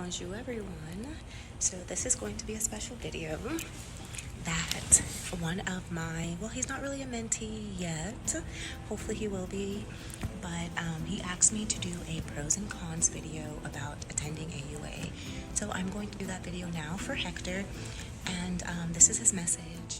Bonjour everyone. So this is going to be a special video that one of my, well, he's not really a mentee yet, hopefully he will be, but he asked me to do a pros and cons video about attending AUA. So I'm going to do that video now for Hector, and this is his message.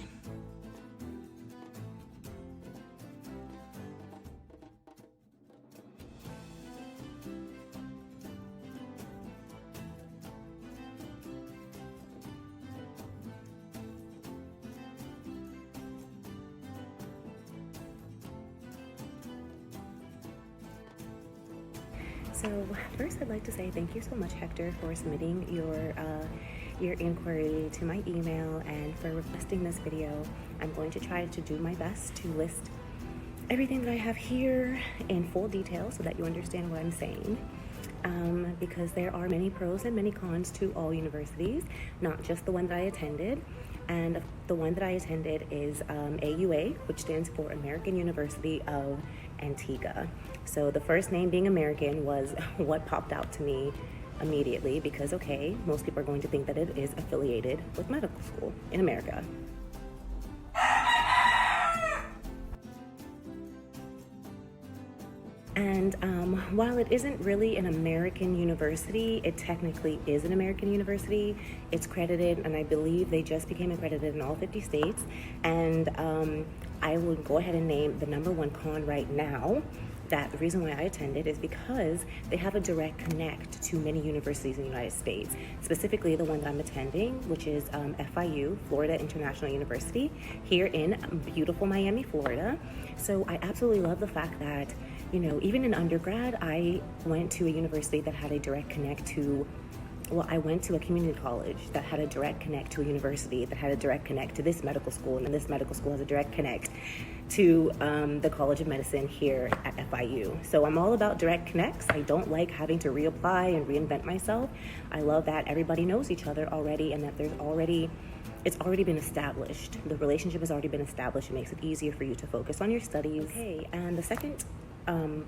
So first, I'd like to say thank you so much, Hector, for submitting your inquiry to my email and for requesting this video. I'm going to try to do my best to list everything that I have here in full detail so that you understand what I'm saying. Because there are many pros and many cons to all universities, not just the one that I attended. And the one that I attended is AUA, which stands for American University of Antigua. So the first name being American was what popped out to me immediately because, okay, most people are going to think that it is affiliated with medical school in America. And while it isn't really an American university, it technically is an American university. It's credited, and I believe they just became accredited in all 50 states. And I will go ahead and name the number one con right now. That the reason why I attended is because they have a direct connect to many universities in the United States, specifically the one that I'm attending, which is FIU, Florida International University, here in beautiful Miami, Florida. So I absolutely love the fact that, you know, even in undergrad, I went to a university that had a direct connect to, well, I went to a community college that had a direct connect to a university that had a direct connect to this medical school, and then this medical school has a direct connect to the College of Medicine here at FIU. So I'm all about direct connects. I don't like having to reapply and reinvent myself. I love that everybody knows each other already and that it's already been established. The relationship has already been established. It makes it easier for you to focus on your studies. Okay, and the second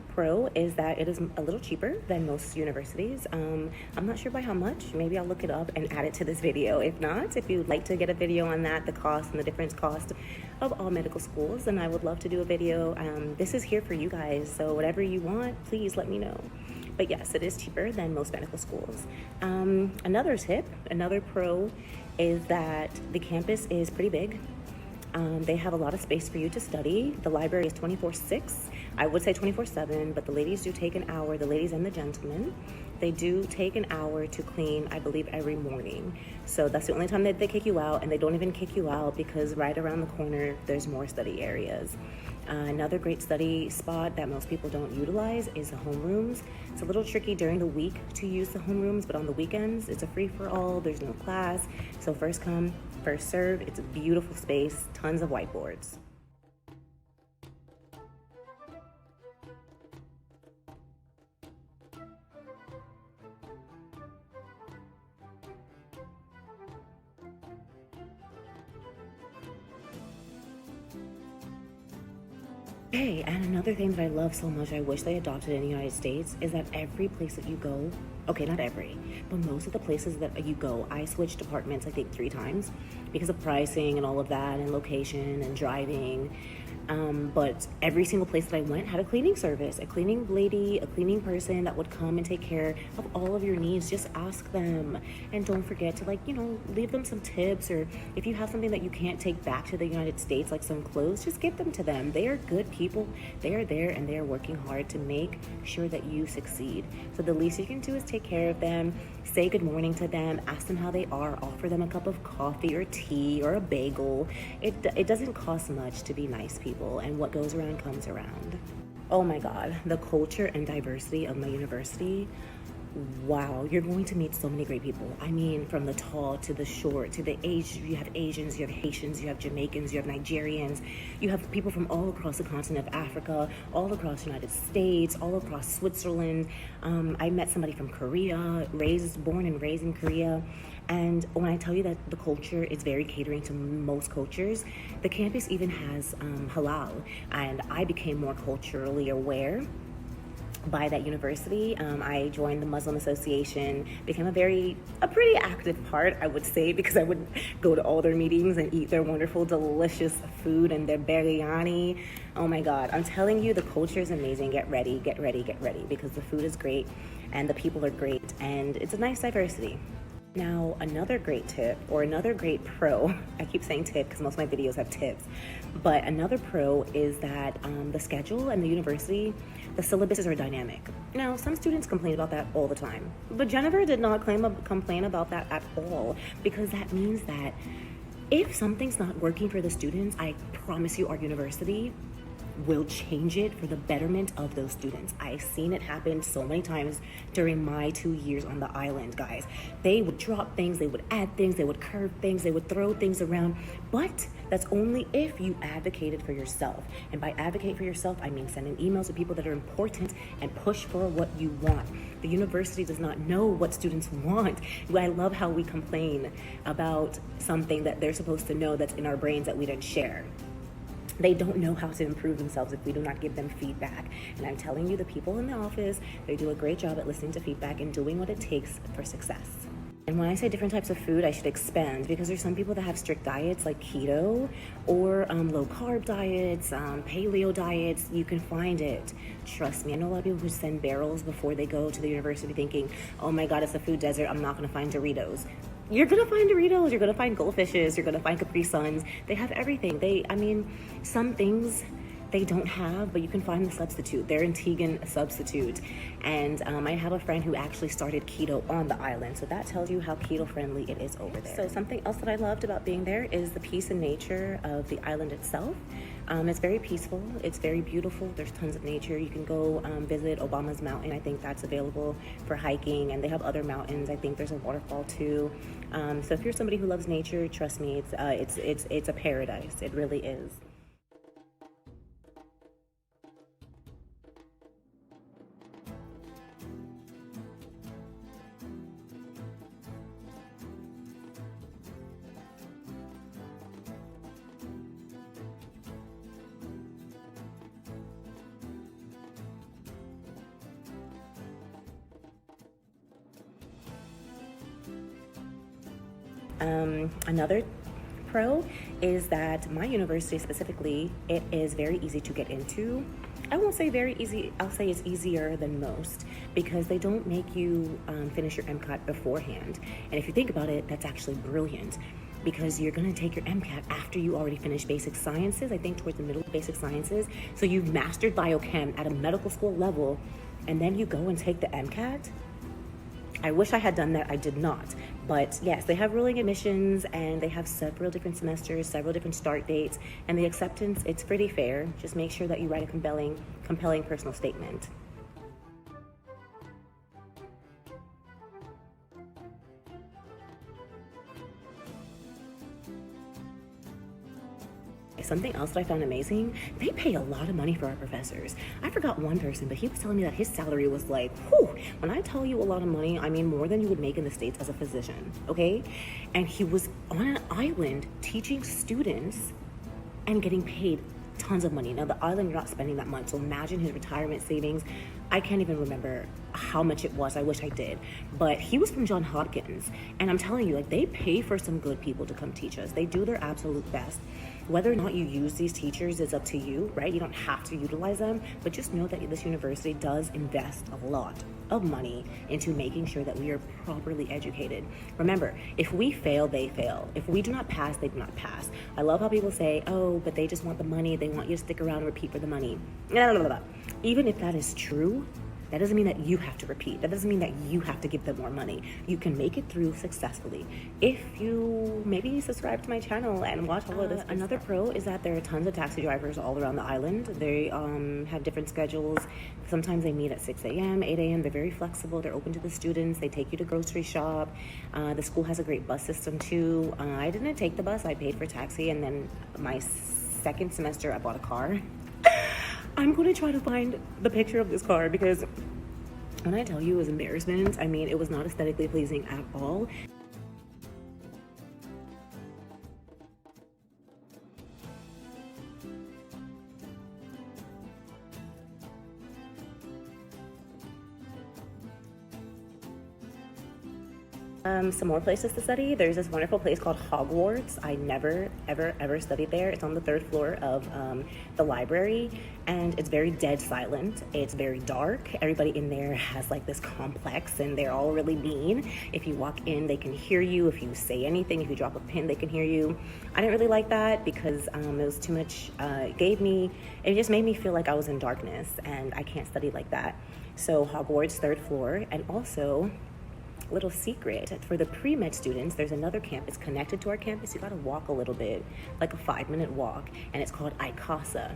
pro is that it is a little cheaper than most universities. I'm not sure by how much. Maybe I'll look it up and add it to this video. If not, if you'd like to get a video on that, the cost and the difference cost of all medical schools, then I would love to do a video. This is here for you guys, so whatever you want, please let me know. But yes, it is cheaper than most medical schools. Another tip, another pro is that the campus is pretty big. They have a lot of space for you to study. The library is 24/6. I would say 24/7, but the ladies do take an hour, the ladies and the gentlemen. They do take an hour to clean, I believe, every morning. So that's the only time that they kick you out, and they don't even kick you out because right around the corner, there's more study areas. Another great study spot that most people don't utilize is the homerooms. It's a little tricky during the week to use the homerooms, but on the weekends, it's a free-for-all. There's no class. So first come, first served. It's a beautiful space, tons of whiteboards. Okay, and another thing that I love so much, I wish they adopted in the United States, is that every place that you go, okay, not every, but most of the places that you go, I switched departments, I think 3 times because of pricing and all of that and location and driving. But every single place that I went had a cleaning service, a cleaning lady, a cleaning person that would come and take care of all of your needs. Just ask them, and don't forget to, like, you know, leave them some tips, or if you have something that you can't take back to the United States, like some clothes, just give them to them. They are good people. They are there and they are working hard to make sure that you succeed. So the least you can do is take care of them, say good morning to them, ask them how they are, offer them a cup of coffee or tea or a bagel. It doesn't cost much to be nice people, and what goes around comes around. Oh my God, the culture and diversity of my university. Wow, you're going to meet so many great people. I mean, from the tall to the short to the age, you have Asians, you have Haitians, you have Jamaicans, you have Nigerians, you have people from all across the continent of Africa, all across the United States, all across Switzerland. I met somebody from Korea, born and raised in Korea. And when I tell you that the culture is very catering to most cultures, the campus even has halal. And I became more culturally aware by that university. I joined the Muslim Association, became a pretty active part, I would say, because I would go to all their meetings and eat their wonderful, delicious food and their biryani. Oh my God, I'm telling you, the culture is amazing. Get ready, get ready, get ready, because the food is great and the people are great and it's a nice diversity. Now, another great tip, or another great pro, I keep saying tip because most of my videos have tips, but another pro is that the schedule and the university, the syllabuses are dynamic. Now, some students complain about that all the time, but Jennifer did not complain about that at all, because that means that if something's not working for the students, I promise you our university will change it for the betterment of those students. I've seen it happen so many times during my 2 years on the island, guys. They would drop things, they would add things, they would curve things, they would throw things around, but that's only if you advocated for yourself. And by advocate for yourself, I mean sending emails to people that are important and push for what you want. The university does not know what students want. I love how we complain about something that they're supposed to know that's in our brains that we didn't share. They don't know how to improve themselves if we do not give them feedback. And I'm telling you, the people in the office, they do a great job at listening to feedback and doing what it takes for success. And when I say different types of food, I should expand, because there's some people that have strict diets like keto or low carb diets, paleo diets. You can find it. Trust me, I know a lot of people who send barrels before they go to the university thinking, oh my God, it's a food desert, I'm not gonna find Doritos. You're gonna find Doritos, you're gonna find goldfishes, you're gonna find Capri Suns. They have everything. Some things they don't have, but you can find the substitute. They're Antiguan substitute. And I have a friend who actually started keto on the island, so that tells you how keto friendly it is over there. So something else that I loved about being there is the peace and nature of the island itself. It's very peaceful, it's very beautiful, there's tons of nature. You can go visit Obama's mountain. I think that's available for hiking, and they have other mountains. I think there's a waterfall too. So if you're somebody who loves nature, trust me, it's a paradise. It really is. Another pro is that my university specifically, it is very easy to get into. I won't say very easy, I'll say it's easier than most, because they don't make you finish your MCAT beforehand. And if you think about it, that's actually brilliant, because you're gonna take your MCAT after you already finish basic sciences, I think towards the middle of basic sciences. So you've mastered biochem at a medical school level, and then you go and take the MCAT. I wish I had done that, I did not. But yes, they have rolling admissions, and they have several different semesters, several different start dates, and the acceptance, it's pretty fair. Just make sure that you write a compelling personal statement. Something else that I found amazing, they pay a lot of money for our professors. I forgot one person, but he was telling me that his salary was like, whew, when I tell you a lot of money, I mean more than you would make in the States as a physician, okay? And he was on an island teaching students and getting paid tons of money. Now, the island, you're not spending that much, so imagine his retirement savings. I can't even remember how much it was. I wish I did. But he was from Johns Hopkins, and I'm telling you, like, they pay for some good people to come teach us. They do their absolute best. Whether or not you use these teachers is up to you, right? You don't have to utilize them, but just know that this university does invest a lot of money into making sure that we are properly educated. Remember, if we fail, they fail. If we do not pass, they do not pass. I love how people say, oh, but they just want the money. They want you to stick around and repeat for the money. Even if that is true, that doesn't mean that you have to repeat. That doesn't mean that you have to give them more money. You can make it through successfully if you maybe subscribe to my channel and watch all of this. Another pro is that there are tons of taxi drivers all around the island. They have different schedules. Sometimes they meet at 6 a.m., 8 a.m. They're very flexible. They're open to the students. They take you to grocery shop. The school has a great bus system too. I didn't take the bus. I paid for taxi, and then my second semester I bought a car. I'm going to try to find the picture of this car, because when I tell you it was embarrassment, I mean, it was not aesthetically pleasing at all. Some more places to study. There's this wonderful place called Hogwarts. I never, ever, ever studied there. It's on the 3rd floor of the library, and it's very dead silent. It's very dark. Everybody in there has like this complex, and they're all really mean. If you walk in, they can hear you. If you say anything, if you drop a pin, they can hear you. I didn't really like that because it was too much. It just made me feel like I was in darkness, and I can't study like that. So Hogwarts, 3rd floor, and also, little secret for the pre-med students, there's another campus connected to our campus. You got to walk a little bit, like a 5-minute walk, and it's called ICASA.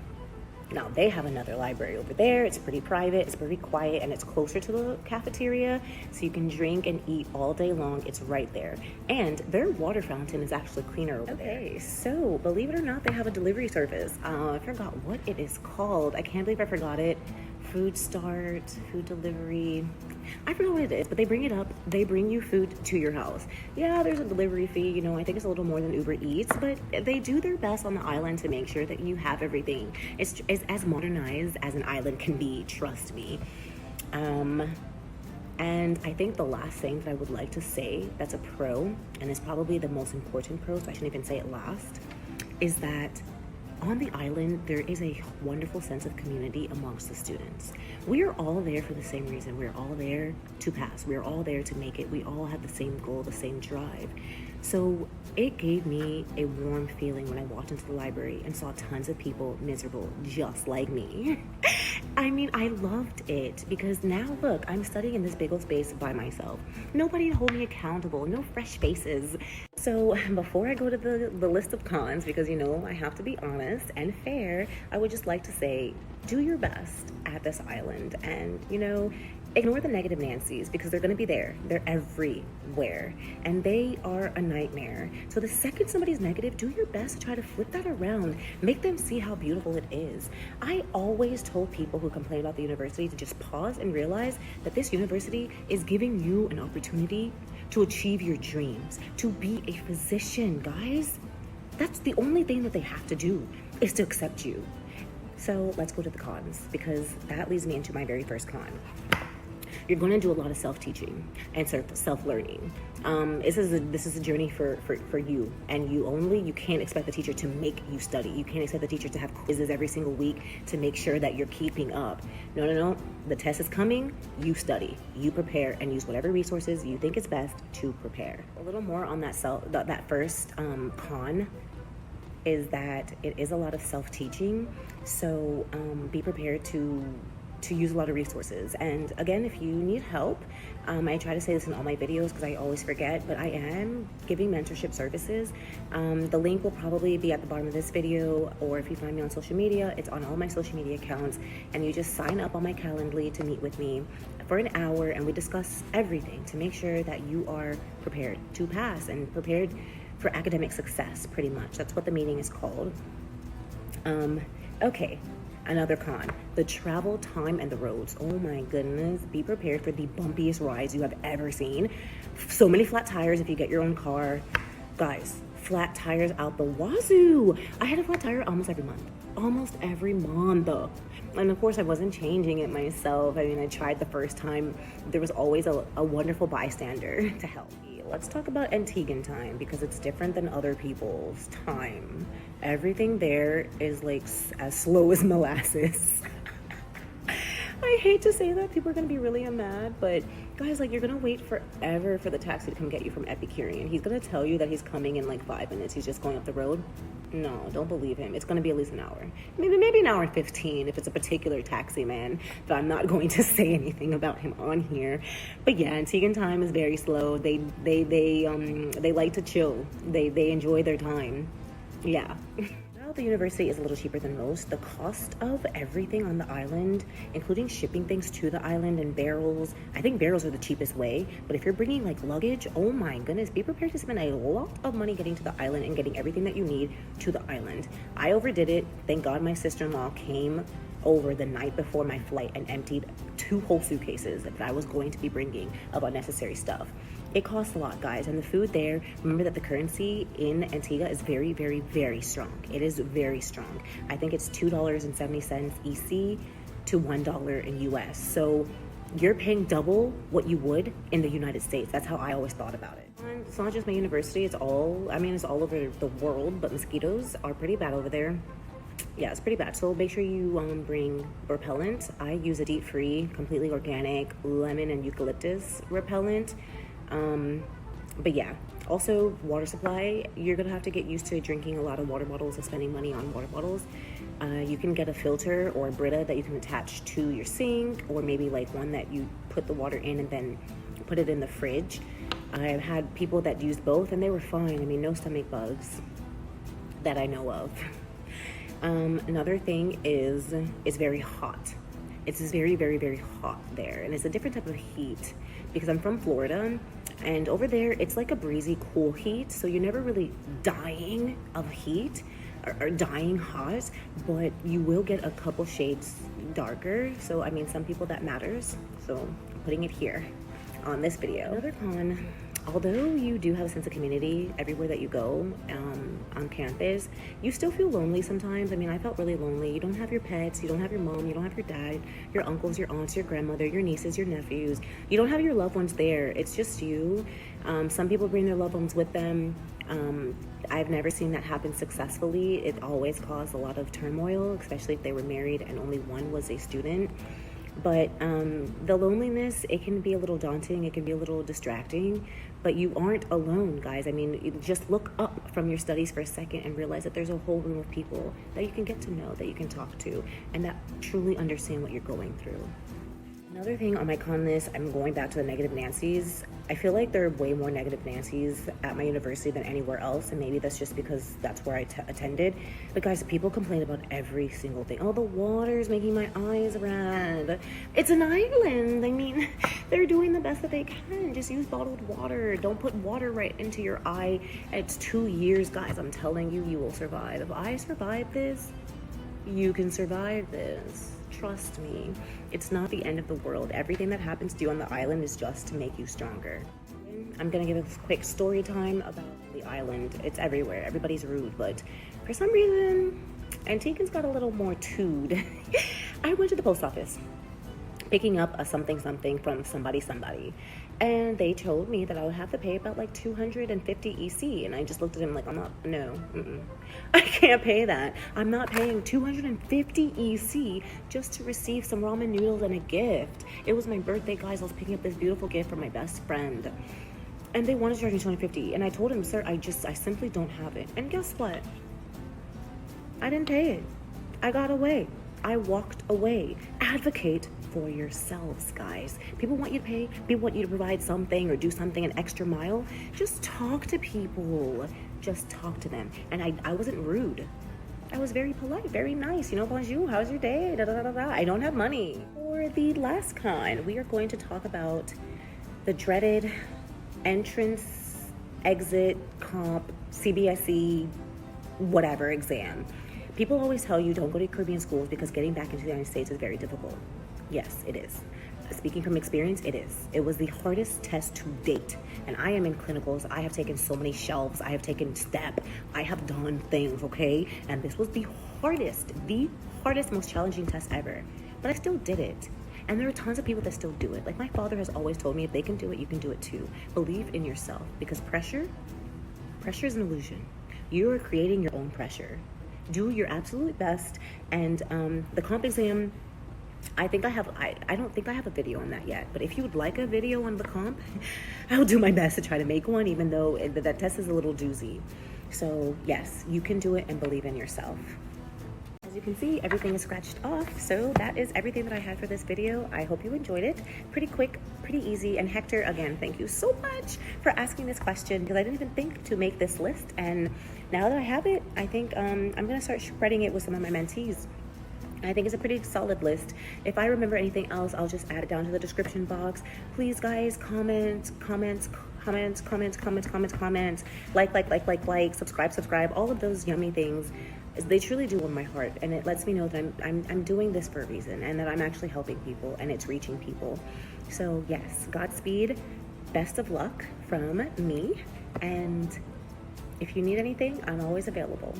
Now they have another library over there. It's pretty private, it's pretty quiet, and it's closer to the cafeteria, so you can drink and eat all day long. It's right there, and their water fountain is actually cleaner over there. Okay, so believe it or not, they have a delivery service. I forgot what it is called. I can't believe I forgot it. Food Start, food delivery. I forgot what it is, but they bring it up. They bring you food to your house. Yeah, there's a delivery fee. You know, I think it's a little more than Uber Eats, but they do their best on the island to make sure that you have everything. It's as modernized as an island can be, trust me. And I think the last thing that I would like to say that's a pro, and it's probably the most important pro, so I shouldn't even say it last, is that on the island, there is a wonderful sense of community amongst the students. We are all there for the same reason. We're all there to pass. We're all there to make it. We all have the same goal, the same drive. So it gave me a warm feeling when I walked into the library and saw tons of people miserable, just like me. I mean, I loved it because now look, I'm studying in this big old space by myself. Nobody to hold me accountable, no fresh faces. So before I go to the list of cons, because you know I have to be honest and fair, I would just like to say, do your best at this island, and you know, ignore the negative Nancy's because they're going to be there. They're everywhere, and they are a nightmare. So the second somebody's negative, do your best to try to flip that around. Make them see how beautiful it is. I always told people who complain about the university to just pause and realize that this university is giving you an opportunity to achieve your dreams, to be a physician, guys. That's the only thing that they have to do, is to accept you. So let's go to the cons, because that leads me into my very first con. You're going to do a lot of self-teaching and self-learning. This is a journey for you and you only. You can't expect the teacher to make you study. You can't expect the teacher to have quizzes every single week to make sure that you're keeping up. No. The test is coming. You study, you prepare, and use whatever resources you think is best to prepare. A little more on that first con is that it is a lot of self-teaching. So be prepared to use a lot of resources. And again, if you need help, I try to say this in all my videos because I always forget, but I am giving mentorship services. The link will probably be at the bottom of this video, or if you find me on social media, it's on all my social media accounts, and you just sign up on my Calendly to meet with me for an hour, and we discuss everything to make sure that you are prepared to pass and prepared for academic success, pretty much. That's what the meeting is called. Okay. Another con, the travel time and the roads. Oh my goodness, be prepared for the bumpiest rides you have ever seen. So many flat tires if you get your own car. Guys, flat tires out the wazoo. I had a flat tire almost every month. And of course I wasn't changing it myself. I mean, I tried the first time. There was always a wonderful bystander to help me. Let's talk about Antiguan Time because it's different than other people's time. Everything there is like as slow as molasses. I hate to say that, people are gonna be really mad, but guys, like, you're gonna wait forever for the taxi to come get you from Epicurean. He's gonna tell you that he's coming in like 5 minutes. He's just going up the road. No, don't believe him. It's gonna be at least an hour. Maybe an hour and 15 if it's a particular taxi man, but I'm not going to say anything about him on here. But yeah, Antiguan Time is very slow. They like to chill. They enjoy their time. Yeah. The university is a little cheaper than most. The cost of everything on the island, including shipping things to the island and barrels, I think barrels are the cheapest way, but if you're bringing like luggage, oh my goodness, be prepared to spend a lot of money getting to the island and getting everything that you need to the island. I overdid it. Thank God my sister-in-law came over the night before my flight and emptied 2 whole suitcases that I was going to be bringing of unnecessary stuff. It costs a lot, guys, and the food there, remember that the currency in Antigua is very, very, very strong. It is very strong. I think it's $2.70 EC to $1 in US. So you're paying double what you would in the United States. That's how I always thought about it. And it's not just my university, it's all over the world, but mosquitoes are pretty bad over there. Yeah, it's pretty bad. So make sure you bring repellent. I use a DEET-free, completely organic lemon and eucalyptus repellent. But yeah, also water supply. You're gonna have to get used to drinking a lot of water bottles and spending money on water bottles. You can get a filter or a Brita that you can attach to your sink, or maybe like one that you put the water in and then put it in the fridge. I've had people that used both and they were fine. I mean, no stomach bugs that I know of. Another thing is it's very hot. It's very, very, very hot there. And it's a different type of heat because I'm from Florida, and over there it's like a breezy, cool heat. So you're never really dying of heat or dying hot, but you will get a couple shades darker. So, I mean, some people that matters. So I'm putting it here on this video. Another con, although you do have a sense of community everywhere that you go on campus, you still feel lonely sometimes. I mean, I felt really lonely. You don't have your pets, you don't have your mom, you don't have your dad, your uncles, your aunts, your grandmother, your nieces, your nephews. You don't have your loved ones there. It's just you. Some people bring their loved ones with them. I've never seen that happen successfully. It always caused a lot of turmoil, especially if they were married and only one was a student. But the loneliness, it can be a little daunting, it can be a little distracting, but you aren't alone, guys. I mean, you just look up from your studies for a second and realize that there's a whole room of people that you can get to know, that you can talk to, and that truly understand what you're going through. Another thing on my con list, I'm going back to the negative Nancy's. I feel like there are way more negative Nancy's at my university than anywhere else, and maybe that's just because that's where I attended. But guys, people complain about every single thing. Oh, the water's making my eyes red. It's an island. I mean, they're doing the best that they can. Just use bottled water. Don't put water right into your eye. It's 2 years, guys. I'm telling you, you will survive. If I survive this, you can survive this. Trust me, it's not the end of the world. Everything that happens to you on the island is just to make you stronger. I'm gonna give a quick story time about the island. It's everywhere. Everybody's rude, but for some reason, Antiguans got a little more tood. I went to the post office picking up a something from somebody, and they told me that I would have to pay about like 250 EC, and I just looked at him like, I can't pay that. I'm not paying 250 EC just to receive some ramen noodles and a gift. It was my birthday, guys. I was picking up this beautiful gift from my best friend, and they wanted to charge me 250, and I told him, sir, I simply don't have it. And guess what? I didn't pay it. I got away. I walked away. Advocate for yourselves, guys. People want you to pay. People want you to provide something or do something, an extra mile. Just talk to people. Just talk to them. And I wasn't rude. I was very polite, very nice. You know, bonjour, how's your day? Da, da, da, da. I don't have money. For the last con, we are going to talk about the dreaded entrance, exit, comp, CBSE, whatever exam. People always tell you don't go to Caribbean schools because getting back into the United States is very difficult. Yes, it is. Speaking from experience, it is. It was the hardest test to date. And I am in clinicals. I have taken so many shelves. I have taken STEP. I have done things, okay? And this was the hardest, most challenging test ever. But I still did it. And there are tons of people that still do it. Like my father has always told me, if they can do it, you can do it too. Believe in yourself, because pressure is an illusion. You are creating your own pressure. Do your absolute best. And the comp exam, I don't think I have a video on that yet, but if you would like a video on the comp, I'll do my best to try to make one, even though that test is a little doozy. So yes, you can do it, and believe in yourself. As you can see, everything is scratched off, so that is everything that I had for this video. I hope you enjoyed it. Pretty quick, pretty easy. And Hector, again, thank you so much for asking this question, because I didn't even think to make this list, and now that I have it, I think I'm gonna start spreading it with some of my mentees. I think it's a pretty solid list. If I remember anything else, I'll just add it down to the description box. Please, guys, comment, like, subscribe, all of those yummy things. They truly do warm my heart, and it lets me know that I'm doing this for a reason, and that I'm actually helping people, and it's reaching people. So yes, Godspeed, best of luck from me, and if you need anything, I'm always available.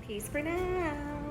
Peace for now.